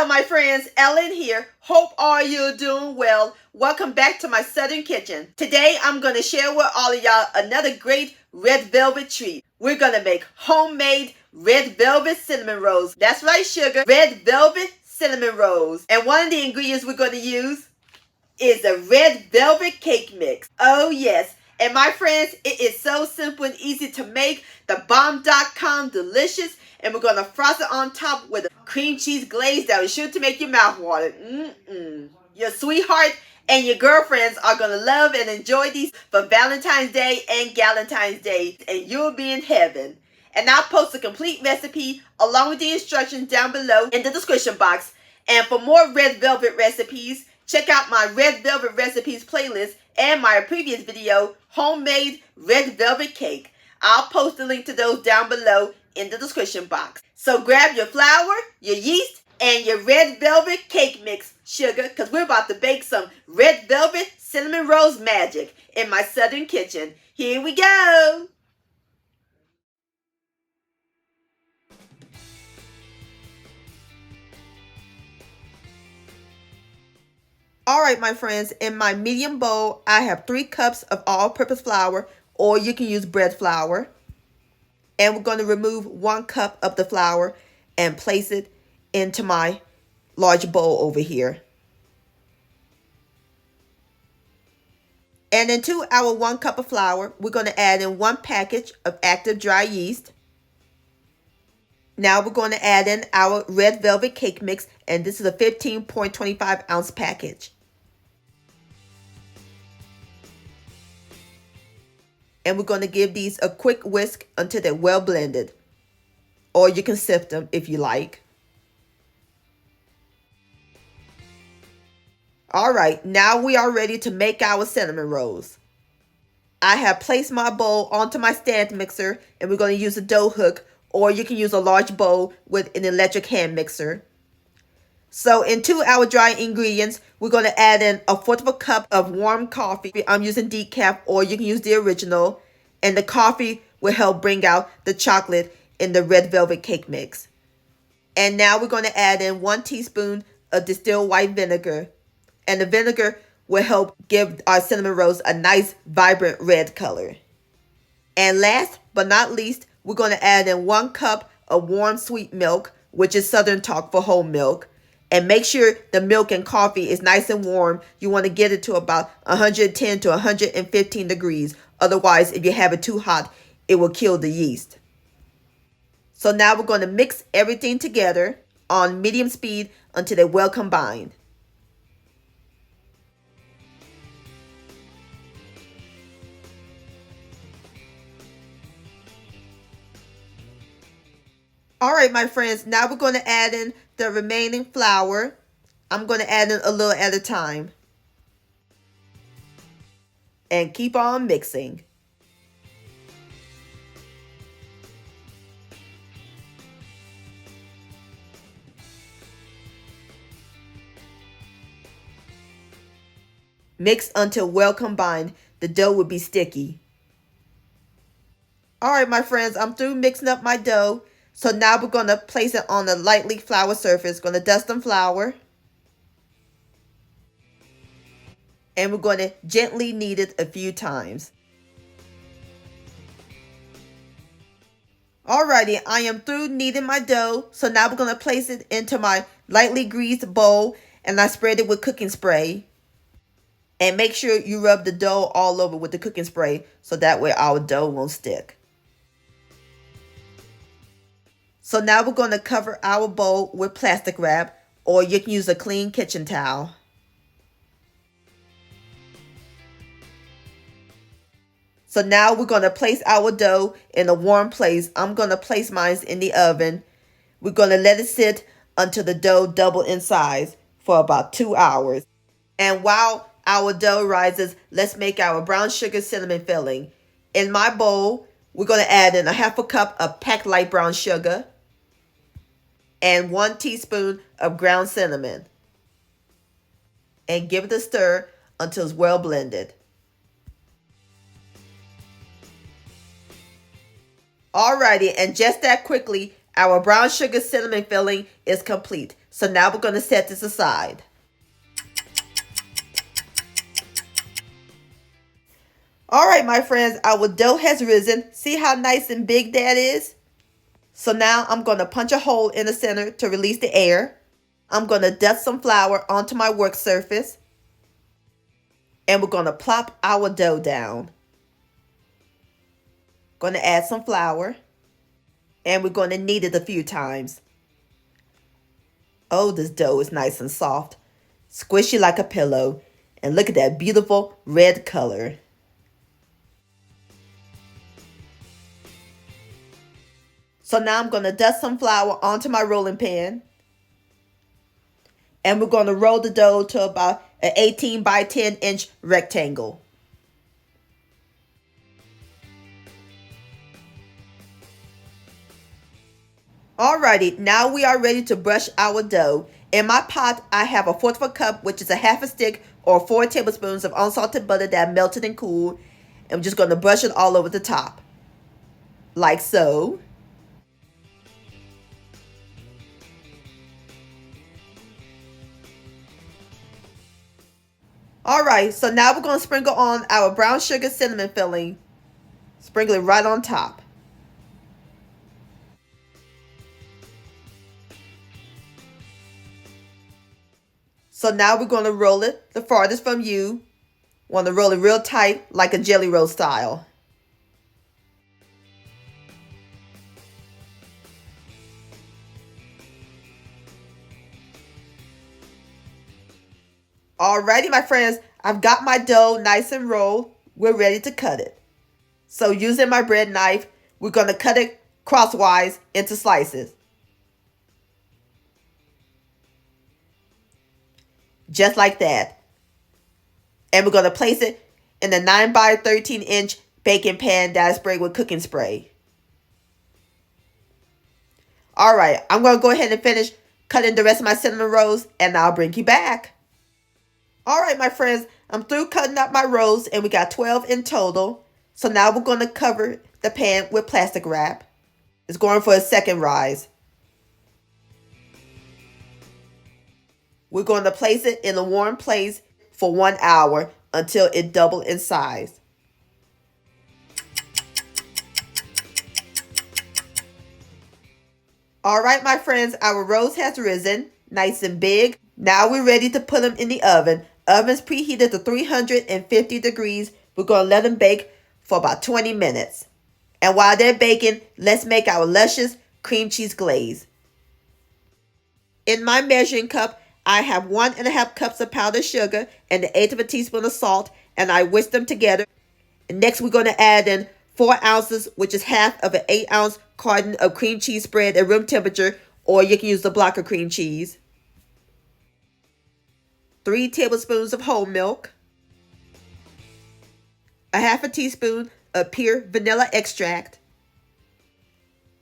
Hello my friends, Ellen here. Hope all you're doing well. Welcome back to my Southern Kitchen. Today I'm going to share with all of y'all another great red velvet treat. We're going to make homemade red velvet cinnamon rolls. That's right, sugar. Red velvet cinnamon rolls. And one of the ingredients we're going to use is a red velvet cake mix. Oh yes. And my friends, it is so simple and easy to make. The bomb.com delicious. And we're going to frost it on top with a cream cheese glaze that is sure to make your mouth water. Your sweetheart and your girlfriends are going to love and enjoy these for Valentine's Day and Galentine's Day. And you'll be in heaven. And I'll post a complete recipe along with the instructions down below in the description box. And for more red velvet recipes, check out my red velvet recipes playlist and my previous video, homemade red velvet cake. I'll post a link to those down below in the description box. So grab your flour, your yeast, and your red velvet cake mix, sugar, because we're about to bake some red velvet cinnamon rolls magic in my Southern kitchen. Here we go. Alright my friends, in my medium bowl, I have 3 cups of all-purpose flour, or you can use bread flour. And we're going to remove 1 cup of the flour and place it into my large bowl over here. And into our 1 cup of flour, we're going to add in 1 package of active dry yeast. Now we're going to add in our red velvet cake mix, and this is a 15.25 ounce package. And we're going to give these a quick whisk until they're well blended. Or you can sift them if you like. Alright, now we are ready to make our cinnamon rolls. I have placed my bowl onto my stand mixer, and we're going to use a dough hook, or you can use a large bowl with an electric hand mixer. So into our dry ingredients, we're going to add in 1/4 cup of warm coffee. I'm using decaf, or you can use the original. And the coffee will help bring out the chocolate in the red velvet cake mix. And now we're going to add in 1 teaspoon of distilled white vinegar. And the vinegar will help give our cinnamon rolls a nice, vibrant red color. And last but not least, we're going to add in 1 cup of warm sweet milk, which is Southern talk for whole milk. And make sure the milk and coffee is nice and warm. You want to get it to about 110 to 115 degrees. Otherwise, if you have it too hot, it will kill the yeast. So now we're going to mix everything together on medium speed until they're well combined. Alright my friends, now we're going to add in the remaining flour. I'm going to add in a little at a time. And keep on mixing. Mix until well combined. The dough will be sticky. Alright my friends, I'm through mixing up my dough. So now we're going to place it on a lightly floured surface. Going to dust some flour. And we're going to gently knead it a few times. Alrighty, I am through kneading my dough. So now we're going to place it into my lightly greased bowl. And I spread it with cooking spray. And make sure you rub the dough all over with the cooking spray. So that way our dough won't stick. So now we're going to cover our bowl with plastic wrap, or you can use a clean kitchen towel. So now we're going to place our dough in a warm place. I'm going to place mine in the oven. We're going to let it sit until the dough doubles in size for about 2 hours. And while our dough rises, let's make our brown sugar cinnamon filling. In my bowl, we're going to add in 1/2 cup of packed light brown sugar and 1 teaspoon of ground cinnamon. And give it a stir until it's well blended. Alrighty, and just that quickly, our brown sugar cinnamon filling is complete. So now we're going to set this aside. All right, my friends, our dough has risen. See how nice and big that is? So now I'm going to punch a hole in the center to release the air. I'm going to dust some flour onto my work surface. And we're going to plop our dough down. Going to add some flour. And we're going to knead it a few times. Oh, this dough is nice and soft. Squishy like a pillow. And look at that beautiful red color. So now I'm going to dust some flour onto my rolling pan. And we're going to roll the dough to about an 18 by 10 inch rectangle. Alrighty, now we are ready to brush our dough. In my pot, I have a 1/4 of a cup, which is a half a stick or 4 tablespoons of unsalted butter that melted and cooled. And I'm just going to brush it all over the top. Like so. Alright, so now we're going to sprinkle on our brown sugar cinnamon filling. Sprinkle it right on top. So now we're going to roll it the farthest from you. Want to roll it real tight like a jelly roll style. Alrighty, my friends, I've got my dough nice and rolled. We're ready to cut it. So using my bread knife, we're going to cut it crosswise into slices. Just like that. And we're going to place it in the 9 by 13 inch baking pan that I sprayed with cooking spray. Alright, I'm going to go ahead and finish cutting the rest of my cinnamon rolls and I'll bring you back. Alright, my friends, I'm through cutting up my rolls and we got 12 in total. So now we're going to cover the pan with plastic wrap. It's going for a second rise. We're going to place it in a warm place for 1 hour until it doubles in size. Alright, my friends, our rolls has risen, nice and big. Now we're ready to put them in the oven. Oven's preheated to 350 degrees. We're going to let them bake for about 20 minutes. And while they're baking, let's make our luscious cream cheese glaze. In my measuring cup, I have 1.5 cups of powdered sugar and 1/8 of a teaspoon of salt, and I whisk them together. And next, we're going to add in 4 ounces, which is half of an 8-ounce carton of cream cheese spread at room temperature, or you can use the block of cream cheese. 3 tablespoons of whole milk. 1/2 teaspoon of pure vanilla extract.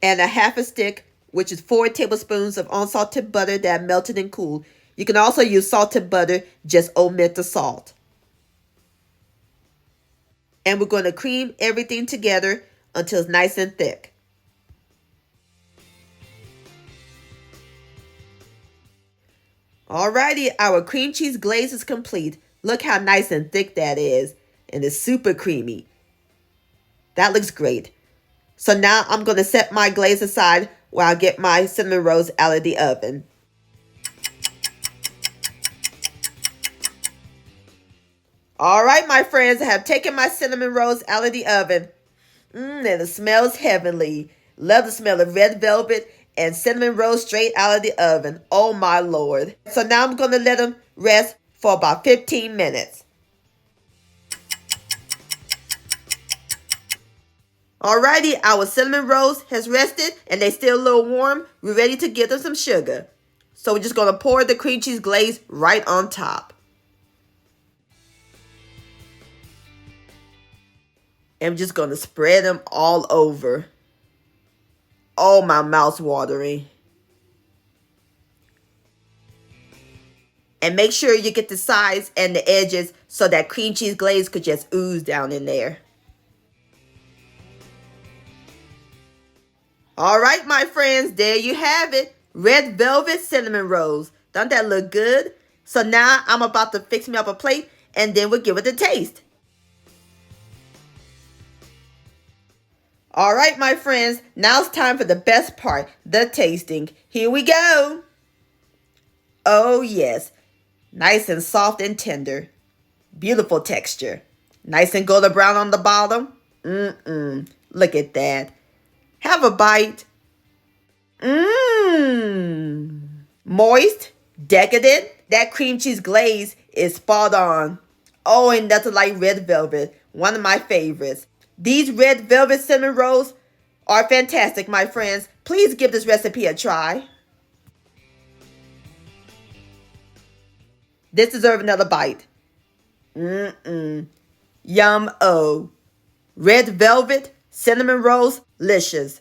And 1/2 stick, which is 4 tablespoons of unsalted butter that melted and cooled. You can also use salted butter, just omit the salt. And we're going to cream everything together until it's nice and thick. Alrighty, our cream cheese glaze is complete. Look how nice and thick that is. And it's super creamy. That looks great. So now I'm going to set my glaze aside while I get my cinnamon rolls out of the oven. Alright, my friends, I have taken my cinnamon rolls out of the oven. And it smells heavenly. Love the smell of red velvet and cinnamon rolls straight out of the oven. Oh my Lord. So now I'm going to let them rest for about 15 minutes. Alrighty, our cinnamon rolls has rested and they're still a little warm. We're ready to give them some sugar. So we're just going to pour the cream cheese glaze right on top. I'm just going to spread them all over. Oh, my mouth's watering. And make sure you get the sides and the edges so that cream cheese glaze could just ooze down in there. All right, my friends, there you have it. red velvet cinnamon rolls. Don't that look good? So now I'm about to fix me up a plate and then we'll give it a taste. All right, my friends, now it's time for the best part, the tasting. Here we go. Oh yes, nice and soft and tender. Beautiful texture. Nice and golden brown on the bottom. Look at that. Have a bite. Moist, decadent. That cream cheese glaze is spot on. Oh, and nothing like red velvet. One of my favorites. These red velvet cinnamon rolls are fantastic, my friends. Please give this recipe a try. This deserves another bite. Yum-o. Red velvet cinnamon rolls, luscious.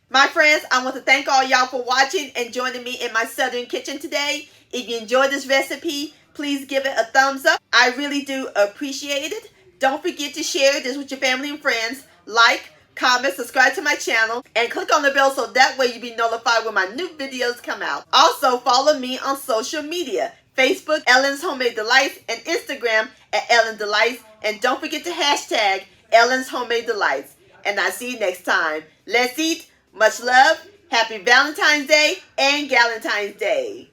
My friends, I want to thank all y'all for watching and joining me in my southern kitchen today. If you enjoyed this recipe, please give it a thumbs up. I really do appreciate it. Don't forget to share this with your family and friends. Like, comment, subscribe to my channel, and click on the bell so that way you'll be notified when my new videos come out. Also, follow me on social media. Facebook, Ellen's Homemade Delights, and Instagram at Ellen Delights. And don't forget to hashtag Ellen's Homemade Delights. And I'll see you next time. Let's eat. Much love. Happy Valentine's Day and Galentine's Day.